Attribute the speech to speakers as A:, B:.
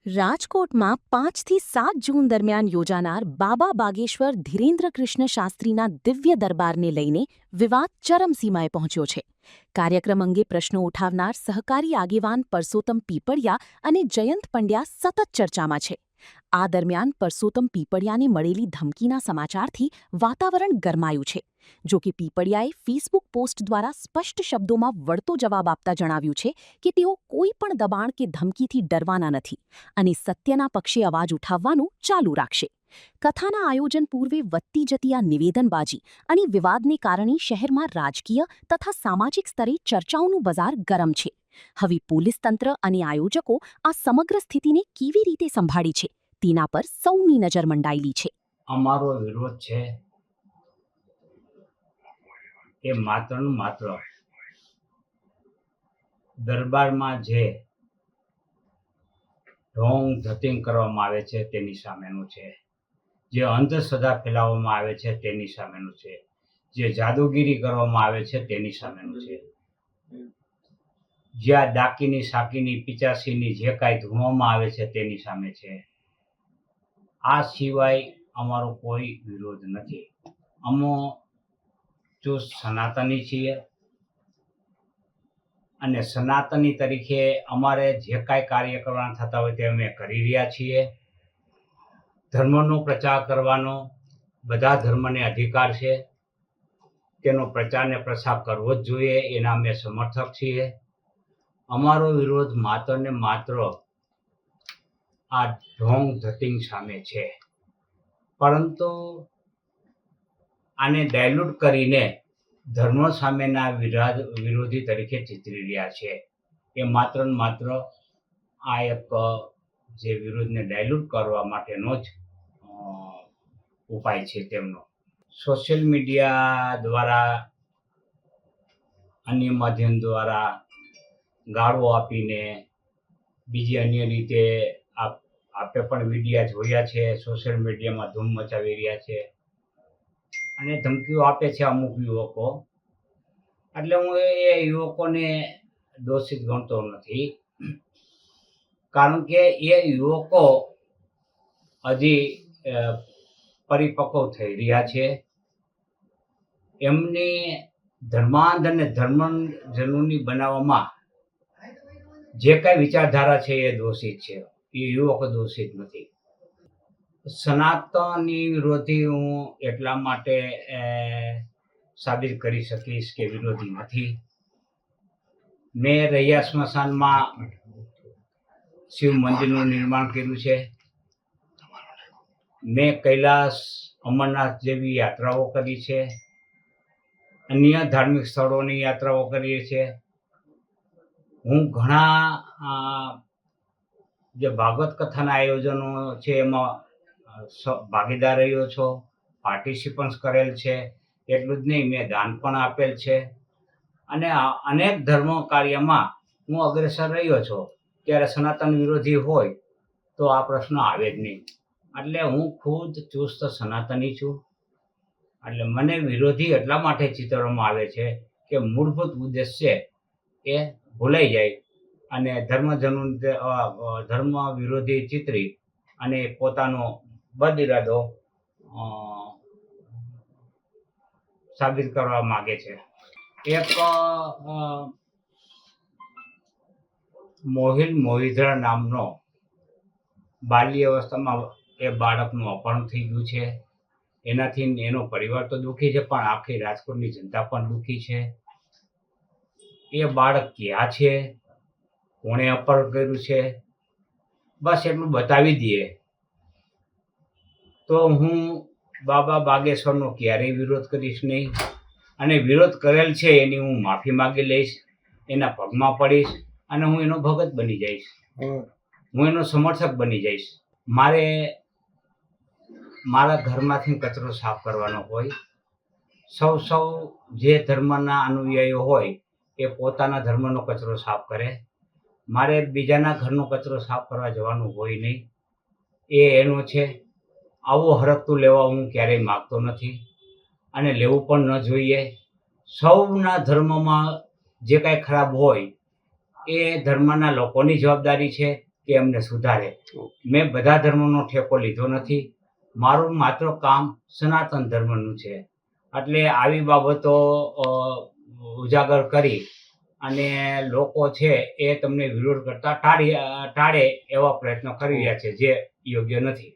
A: રાજકોટમાં 5 થી 7 જૂન દરમિયાન યોજાનાર બાબા બાગેશ્વર ધીરેન્દ્ર કૃષ્ણ શાસ્ત્રીના દિવ્ય દરબારને લઈને વિવાદ ચરમસીમાએ પહોંચ્યો છે. કાર્યક્રમ અંગે પ્રશ્નો ઉઠાવનાર સહકારી આગેવાન પરસોત્તમ પીપળિયા અને જયંત પંડ્યા સતત ચર્ચામાં છે. આ દરમિયાન પરસોત્તમ પીપળિયાને મળેલી ધમકીના સમાચારથી વાતાવરણ ગરમાયું છે. જો કે પીપળિયાએ ફેસબુક પોસ્ટ દ્વારા સ્પષ્ટ શબ્દોમાં વળતો જવાબ આપતા જણાવ્યું છે કે તેઓ કોઈ પણ દબાણ કે ધમકીથી ડરવાના નથી અને સત્યના પક્ષે અવાજ ઉઠાવવાનું ચાલુ રાખશે. કથાના આયોજન પૂર્વે વધતી જતી આ નિવેદનબાજી અને વિવાદને કારણે શહેરમાં રાજકીય તથા સામાજિક સ્તરે ચર્ચાઓનું બજાર ગરમ છે. હવે પોલીસ તંત્ર અને આયોજકો આ સમગ્ર સ્થિતિને કેવી રીતે સંભાળી છે તેના પર સૌની નજર મંડાયેલી છે.
B: અમારો વિરોધ છે એ માત્ર ને માત્ર દરબારમાં જે ઢોંગ ધતિંગ કરવામાં આવે છે તેની સામેનું છે, જે અંધશ્રદ્ધા ફેલાવવામાં આવે છે તેની સામેનું છે, જે જાદુગીરી કરવામાં આવે છે તેની સામેનું છે, જ્યાં ડાકીની સાકીની પિચાસીની જે કાંઈ ધૂણવામાં આવે છે તેની સામે છે. આ સિવાય અમારો કોઈ વિરોધ નથી. અમો ચુસ્ત સનાતની છીએ અને સનાતની તરીકે અમારે જે કાંઈ કાર્ય કરવાના થતા હોય તે અમે કરી રહ્યા છીએ. ધર્મનો પ્રચાર કરવાનો બધા ધર્મને અધિકાર છે, તેનો પ્રચાર ને પ્રસાર કરવો જ જોઈએ, એના અમે સમર્થક છીએ. અમારો વિરોધ માત્ર ને માત્ર આ ઢોંગ ધતિંગ સામે છે, પરંતુ આને ડાયલ્યુટ કરીને ધર્મ સામેના વિરોધી તરીકે ચિતરી રહ્યા છે. એ માત્ર ને માત્ર આ એક જે વિરોધને ડાયલ્યુટ કરવા માટેનો જ ઉપાય છે તેમનો. સોશિયલ મીડિયા દ્વારા, અન્ય માધ્યમ દ્વારા ગાળો આપીને, બીજી અન્ય રીતે આપે પણ વિડીયા જોયા છે, સોશિયલ મીડિયામાં ધૂમ મચાવી રહ્યા છે અને ધમકીઓ આપે છે અમુક યુવકો. એટલે હું એ યુવકોને દોષિત ગણતો નથી, કારણ કે એ યુવકો હજી પરિપક્વ થઈ રહ્યા છે. એમની ધર્માંધ અને ધર્મજનૂની બનાવવામાં જે કાંઈ વિચારધારા છે એ દોષિત છે, એ યુવકો દોષિત નથી. સનાતની વિરોધી હું એટલા માટે સાબિત કરી શકીશ કે વિરોધી નથી. મેં રૈયા સ્મશાનમાં શિવ મંદિરનું નિર્માણ કર્યું છે. મેં કૈલાસ, અમરનાથ જેવી યાત્રાઓ કરી છે, અન્ય ધાર્મિક સ્થળોની યાત્રાઓ કરી છે. હું ઘણા જે ભાગવત કથાના આયોજનો છે એમાં ભાગીદાર રહ્યો છો, પાર્ટિસિપન્સ કરેલ છે. એટલું જ નહીં, મેં દાન પણ આપેલ છે અને અનેક ધર્મ કાર્યમાં હું અગ્રેસર રહ્યો છું. ત્યારે સનાતન વિરોધી હોય તો આ પ્રશ્ન આવે જ નહીં. એટલે હું ખુદ ચુસ્ત સનાતની છું. એટલે મને વિરોધી એટલા માટે ચિતરવામાં આવે છે કે મૂળભૂત ઉદ્દેશ્ય એ ભૂલાઈ જાય અને ધર્મ વિરોધી ચિતરી અને પોતાનો બદ ઇરાદો સાબિત કરવા માંગે છે. એક મોહિલ મોહિદ્રા નામનો બાલ્ય અવસ્થામાં એ બાળકનું અપહરણ થઈ ગયું છે. એનાથી એનો પરિવાર તો દુઃખી છે, પણ આખી રાજકોટની જનતા પણ દુઃખી છે. એ બાળક ક્યાં છે, કોણે અપહરણ કર્યું છે, બસ એટલું બતાવી દઈએ તો હું બાબા બાગેશ્વરનો ક્યારેય વિરોધ કરીશ નહીં. અને વિરોધ કરેલ છે એની હું માફી માગી લઈશ, એના પગમાં પડીશ અને હું એનો ભગત બની જઈશ, હું એનો સમર્થક બની જઈશ. મારે મારા ઘરમાંથી કચરો સાફ કરવાનો હોય. સૌ જે ધર્મના અનુયાયીઓ હોય એ પોતાના ધર્મનો કચરો સાફ કરે. મારે બીજાના ઘરનો કચરો સાફ કરવા જવાનું હોય નહીં, એ એનો છે. આવો હરખતું લેવા હું ક્યારેય માગતો નથી અને લેવું પણ ન જોઈએ. સૌના ધર્મમાં જે કાંઈ ખરાબ હોય એ ધર્મના લોકોની જવાબદારી છે, કે એમને સુધારે. મેં બધા ધર્મનો ઠેકો લીધો નથી. મારું માત્ર કામ સનાતન ધર્મનું છે. એટલે આવી બાબતો ઉજાગર કરી અને લોકો છે એ તમને વિરોધ કરતા ટાળે એવા પ્રયત્નો કરી રહ્યા છે, જે યોગ્ય નથી.